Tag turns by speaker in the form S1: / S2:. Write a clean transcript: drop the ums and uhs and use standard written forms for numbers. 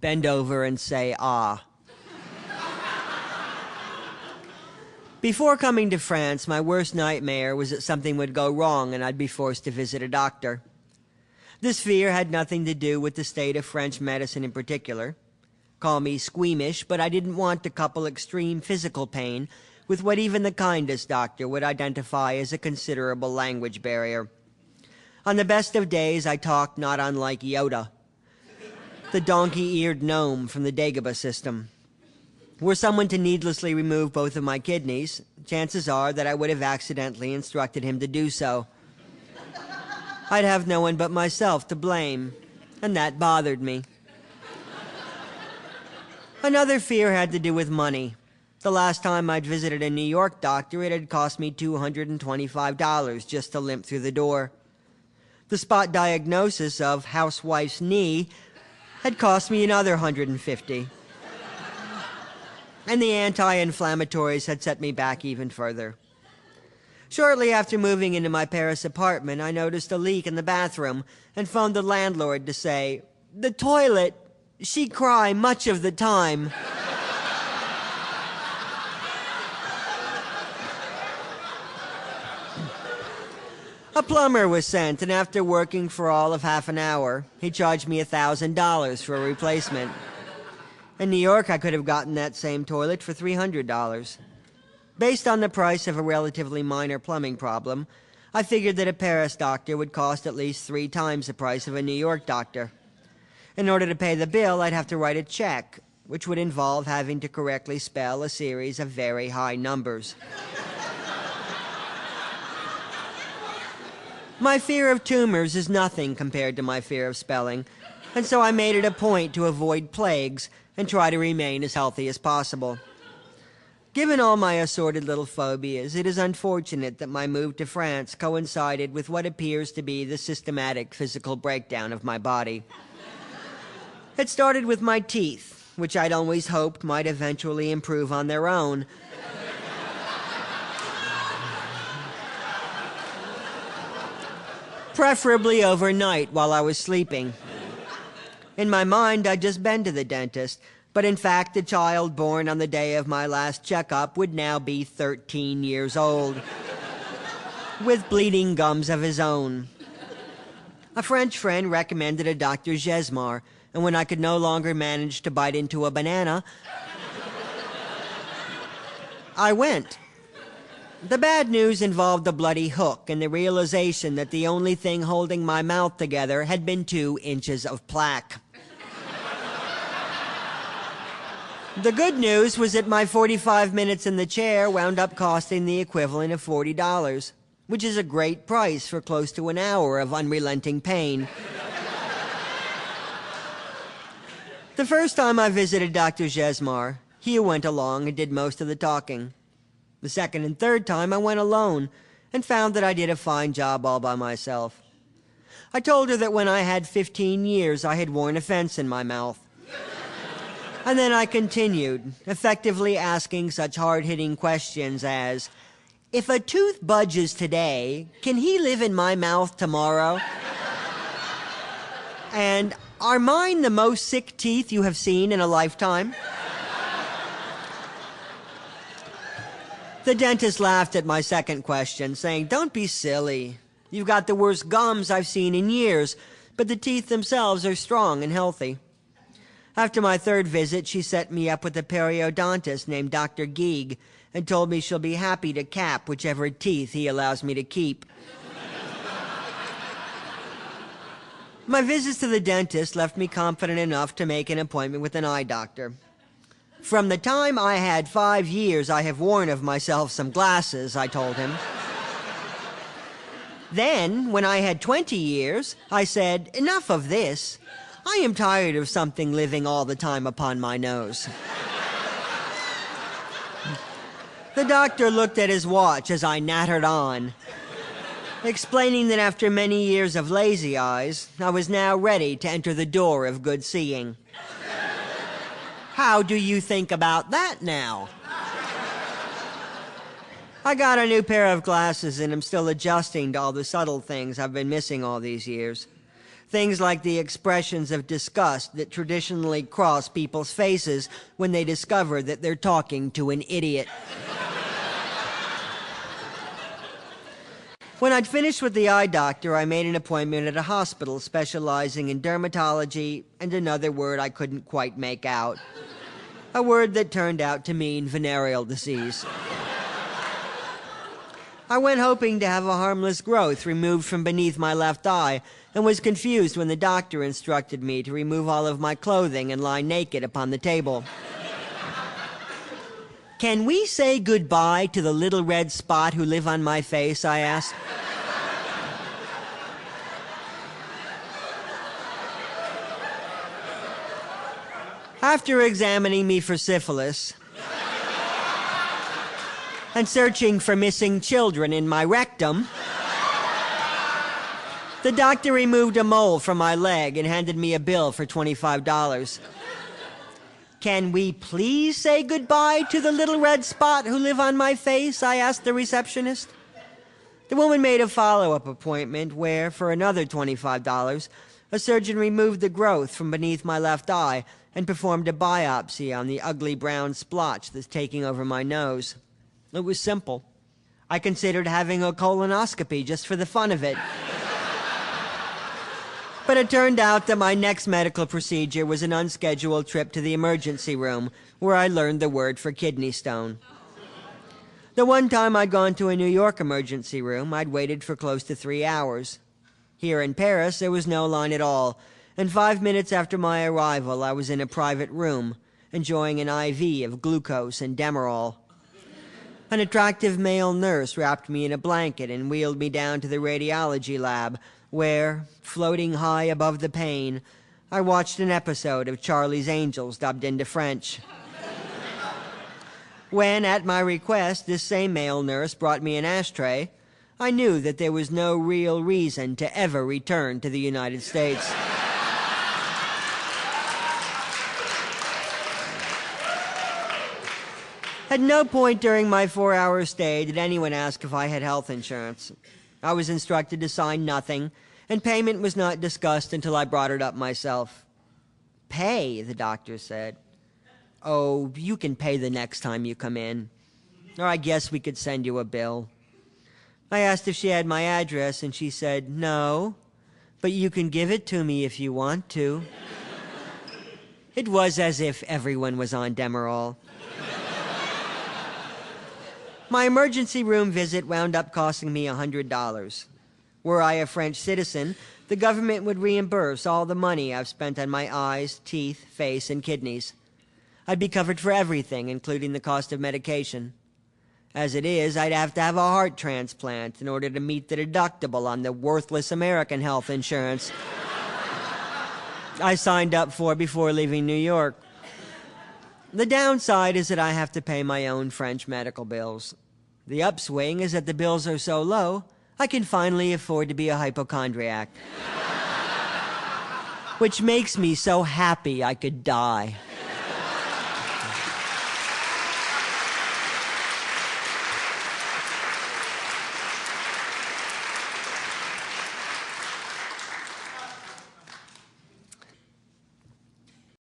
S1: bend over and say, ah. Before coming to France, my worst nightmare was that something would go wrong and I'd be forced to visit a doctor. This fear had nothing to do with the state of French medicine in particular. Call me squeamish, but I didn't want to couple extreme physical pain with what even the kindest doctor would identify as a considerable language barrier. On the best of days, I talked not unlike Yoda, the donkey-eared gnome from the Dagobah system. Were someone to needlessly remove both of my kidneys, chances are that I would have accidentally instructed him to do so. I'd have no one but myself to blame, and that bothered me. Another fear had to do with money. The last time I'd visited a New York doctor, it had cost me $225 just to limp through the door. The spot diagnosis of housewife's knee had cost me another $150. And the anti-inflammatories had set me back even further. Shortly after moving into my Paris apartment, I noticed a leak in the bathroom and phoned the landlord to say, "The toilet, she cry much of the time." A plumber was sent, and after working for all of half an hour, he charged me $1,000 for a replacement. In New York, I could have gotten that same toilet for $300. Based on the price of a relatively minor plumbing problem, I figured that a Paris doctor would cost at least 3 times the price of a New York doctor. In order to pay the bill, I'd have to write a check, which would involve having to correctly spell a series of very high numbers. My fear of tumors is nothing compared to my fear of spelling, and so I made it a point to avoid plagues and try to remain as healthy as possible. Given all my assorted little phobias, it is unfortunate that my move to France coincided with what appears to be the systematic physical breakdown of my body. It started with my teeth, which I'd always hoped might eventually improve on their own. Preferably overnight while I was sleeping. In my mind, I'd just been to the dentist, but in fact, the child born on the day of my last checkup would now be 13 years old, with bleeding gums of his own. A French friend recommended a Dr. Gesmar, and when I could no longer manage to bite into a banana, I went. The bad news involved a bloody hook and the realization that the only thing holding my mouth together had been 2 inches of plaque. The good news was that my 45 minutes in the chair wound up costing the equivalent of $40, which is a great price for close to an hour of unrelenting pain. The first time I visited Dr. Gesmar, he went along and did most of the talking. The second and third time I went alone and found that I did a fine job all by myself. I told her that when I had 15 years I had worn a fence in my mouth. And then I continued, effectively asking such hard-hitting questions as, if a tooth budges today, can he live in my mouth tomorrow? And are mine the most sick teeth you have seen in a lifetime? The dentist laughed at my second question, saying, "Don't be silly. You've got the worst gums I've seen in years, but the teeth themselves are strong and healthy." After my third visit, she set me up with a periodontist named Dr. Geeg and told me she'll be happy to cap whichever teeth he allows me to keep. My visits to the dentist left me confident enough to make an appointment with an eye doctor. "From the time I had 5 years, I have worn of myself some glasses," I told him. Then, when I had 20 years, I said, "Enough of this. I am tired of something living all the time upon my nose." The doctor looked at his watch as I nattered on, explaining that after many years of lazy eyes, I was now ready to enter the door of good seeing. How do you think about that now? I got a new pair of glasses and am still adjusting to all the subtle things I've been missing all these years. Things like the expressions of disgust that traditionally cross people's faces when they discover that they're talking to an idiot. When I'd finished with the eye doctor, I made an appointment at a hospital specializing in dermatology and another word I couldn't quite make out. A word that turned out to mean venereal disease. I went hoping to have a harmless growth removed from beneath my left eye and was confused when the doctor instructed me to remove all of my clothing and lie naked upon the table. "Can we say goodbye to the little red spot who live on my face?" I asked. After examining me for syphilis and searching for missing children in my rectum, the doctor removed a mole from my leg and handed me a bill for $25. "Can we please say goodbye to the little red spot who live on my face?" I asked the receptionist. The woman made a follow-up appointment where, for another $25, a surgeon removed the growth from beneath my left eye and performed a biopsy on the ugly brown splotch that's taking over my nose. It was simple. I considered having a colonoscopy just for the fun of it. But it turned out that my next medical procedure was an unscheduled trip to the emergency room, where I learned the word for kidney stone. The one time I'd gone to a New York emergency room, I'd waited for close to 3 hours. Here in Paris, there was no line at all, and 5 minutes after my arrival, I was in a private room, enjoying an IV of glucose and Demerol. An attractive male nurse wrapped me in a blanket and wheeled me down to the radiology lab, where, floating high above the pain, I watched an episode of Charlie's Angels dubbed into French. When, at my request, this same male nurse brought me an ashtray, I knew that there was no real reason to ever return to the United States. At no point during my 4-hour stay did anyone ask if I had health insurance. I was instructed to sign nothing, and payment was not discussed until I brought it up myself. "Pay," the doctor said. "Oh, you can pay the next time you come in. Or I guess we could send you a bill." I asked if she had my address, and she said, "No, but you can give it to me if you want to." It was as if everyone was on Demerol. My emergency room visit wound up costing me $100. Were I a French citizen, the government would reimburse all the money I've spent on my eyes, teeth, face, and kidneys. I'd be covered for everything, including the cost of medication. As it is, I'd have to have a heart transplant in order to meet the deductible on the worthless American health insurance I signed up for before leaving New York. The downside is that I have to pay my own French medical bills. The upswing is that the bills are so low, I can finally afford to be a hypochondriac. Which makes me so happy I could die.